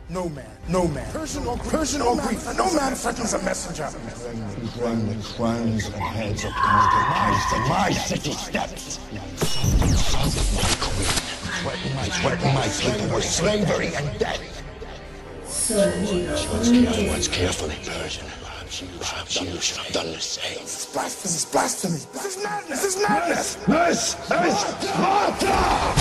No man, Persian or Greek, no man threatens a messenger. Run the crowns and heads of eyes to my city steps. Sons of my queen, threaten my people with slavery and death. Watch carefully, Persian. Perhaps you should have done the same. This is blasphemy. This is madness. This is madness. This is Sparta!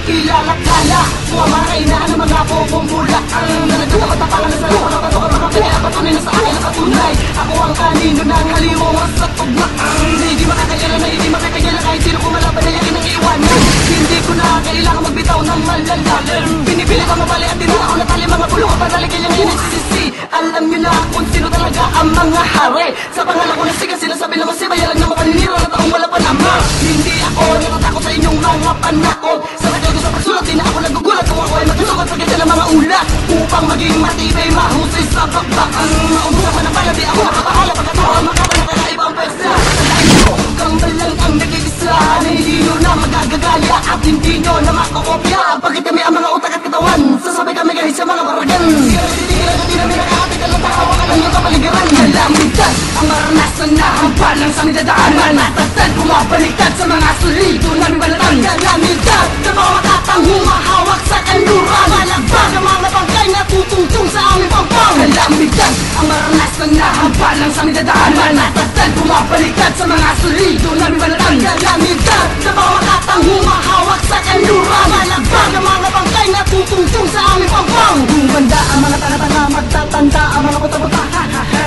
Ilalakala, mga kainan ng mga pupumula. Ang nanagdawa matapangan na sa lupa ng patukan mga pinapatunay na sa akin nakatunay. Ako ang kanino ng halimaw sa tugmaan. Hindi makakagala na hindi makakagala kahit sino kumalaban na yakin ang iwanan. Hindi ko na kailangan magbitaw ng malalalim. Pinipili ka mabali at tinuna ko natali mga bulong at panalik kayang inisisi. Alam nyo na kung sino talaga ang mga hari. Sa pangalan ko na siga sinasabi na masibay lang ng mga paninira na taong wala pa naman. Hindi ako natatakot sa inyong mga panakot. Sa sa pagsulat, di na ako nagugulat kung ako ay matusukat sa ganda ng mga ulat upang maging matibay, mahusay sa bakbakang maumura man ang pala, di ako makabahala pagkatawa, makapagkakaibang pwersa. Tandaan nyo, kambal lang ang nag-iisa na hindi nyo na magagagaya at hindi nyo na makakopya. Pagkat kami ang mga utak at katawan, sasabay kami kahit sa mga baragan. Sigara-titigil at di namin nakakatik ang natahawakan ang iyong kapaligiran. Kalamitan ang maranasan na hampal lang sa aming dadaanan. Matatad, pumapaliktad sa mga sulito namin balatan. Kalamitan na mga matatang humahawak sa kanluran. Malagban ang mga bangkay na tutungtong sa aming pampang. Kalamitan ang maranasan na hampal lang sa aming dadaanan. Matatad, pumapaliktad sa mga sulito namin balatan. Kalamitan na mga matatang humahawak sa kanluran. Malagban ang mga bangkay na tutungtong sa aming pampang. Bumanda ang mga tanga-tanga, magtatanda ang mga puta-puta.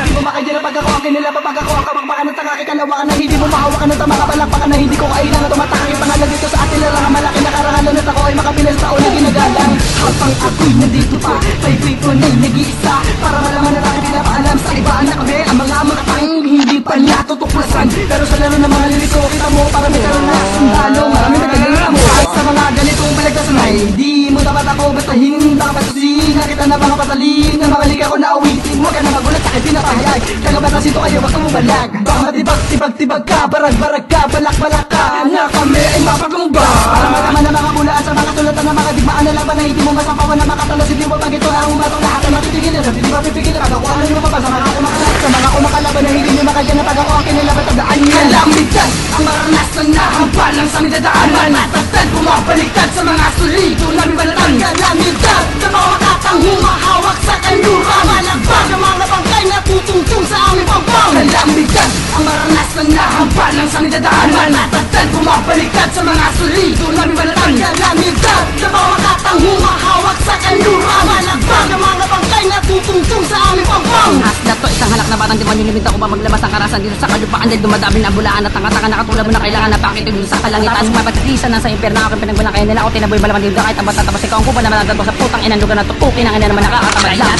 Di mo makagila pag ako ang kinilapa, pag ako ang kabakbakan ng tanga, kikalawakan na hindi mo mahawakan ng tama, kapalakpakan na hindi ko kailangan tumatakang yung pangalan dito sa atin lang ang malaki na karangalan at ako ay makapilang taon na ginagalang. Habang ako'y nandito pa, pay-pay ko na'y nag-iisa para malaman na tayo pinapaalam sa ibaan na kami ang mga makatang hindi pa niya tutuklasan. Pero sa laro ng mga liliko, kita mo para may karoon na sundalo, marami nagkagalang mo. Kahit sa mga ganitong balagtasan ay di mo dapat ako batahin, dapat susihin na kita na mga patalin na mga liga ko na awitin. Huwag ka na magulat sa akin pinapahayag, kagabatasin to kayo, wag kang mabalag. Baka matibag-tibag ka, barag-barag ka, balak-balak ka na kami ay mapaglumbag. Para malaman na mga bulaan sa mga sulatan na mga digmaan na laban na hindi mo masapawan na makatalas. Hindi mo pag ito na umatong lahat na matitigilin. Hindi ba pipigilin pag ako ano nyo pa ba sa mga kumakalaban, sa mga kumakalaban na hindi nyo makadyan na pag ako ang kinilaban. Tandaan nyo kalamitan ang maranasan na hampal lang sa aming dadaanan. Matatad, pumapaliktad sa mga sulito namin balatan. Kalamitan na mga matatang humahawak sa kanluran. Malagban ang mga bangkay na tutungtong sa aming pampang. Kalamitan ang maranasan na hampal lang sa aming dadaanan. Matatad, pumapaliktad sa mga sulito namin balatan. Kalamitan na mga matatang humahawak sa kanluran. Malagban ang mga bangkay na tutungtong sa aming pampang. Asda to, isang halak na batang demonyo, limita ko ba maglabas ang karasan dito sa kalupaan dahil dumadami na bulaan at tanga-tanga na katulad mo na kailangan na pakitin dito sa kalangitan. Tapos mapatitisan na sa impyerno aking pinagbalang kaya nila ako tinaboy malaman dito kahit ang bata tapos ikaw ang kupa na manatad sa putang inang lugar na tukukin ang ina naman nakakatamad lang.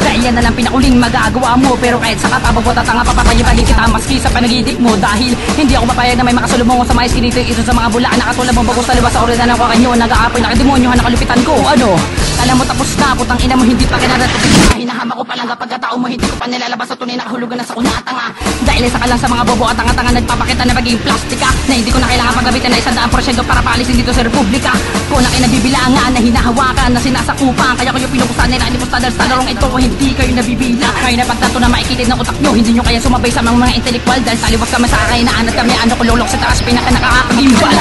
Dahil yan na lang pinakuling magagawa mo, pero kahit sa katababot at tanga papatayin pagin kita maski sa panagidik mo. Dahil hindi ako mapayag na may makasulubong sa mga iskinito iso sa mga bulaan na katulad mong bagus sa liwas sa oridan ng kakanyo. Nag-aapoy na kademonyohan na kalupitan ko. Ano? Alam mo tapos na, putang ina mo hindi pa kinaratukin. Hinahaba ko pa lang kapag katao mo hindi ko pa nilalabas sa tunay na kahulugan na sa kunya at tanga. Dahil isa ka lang sa mga bobo at tanga-tanga nagpapakita na maging plastika na hindi ko na kailangan paggabitin na 100% para paalisin dito sa Republika. Kung na kinabibilangan na hinahawakan na sinasakupan, kaya ko yung pinukusan nila animusta dahil sa larong ito hindi kayo nabibila. Kaya na pagtato na maikitid ng utak nyo, hindi nyo kaya sumabay sa mga intellectual dahil taliwas kami sa kainaan at kami ano ko lulok sa taas pinaka nakakagimbal.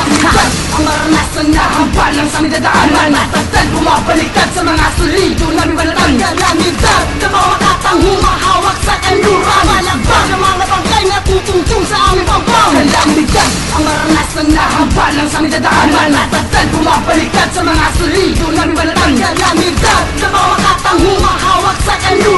Ang maranasan na hampal lang sa aming dadaanan. Matatad, pumapaliktad sa mga sulito namin balatan. Kalamitan na mga matatang humahawak sa kanluran. Malagban ang mga bangkay na tutungtong sa aming pampang. Kalamitan ang maranasan na hampal lang sa aming dadaanan. Matatad, pumapaliktad sa mga sulito namin balatan. Kalamitan na mga matatang humahawak sa kanluran.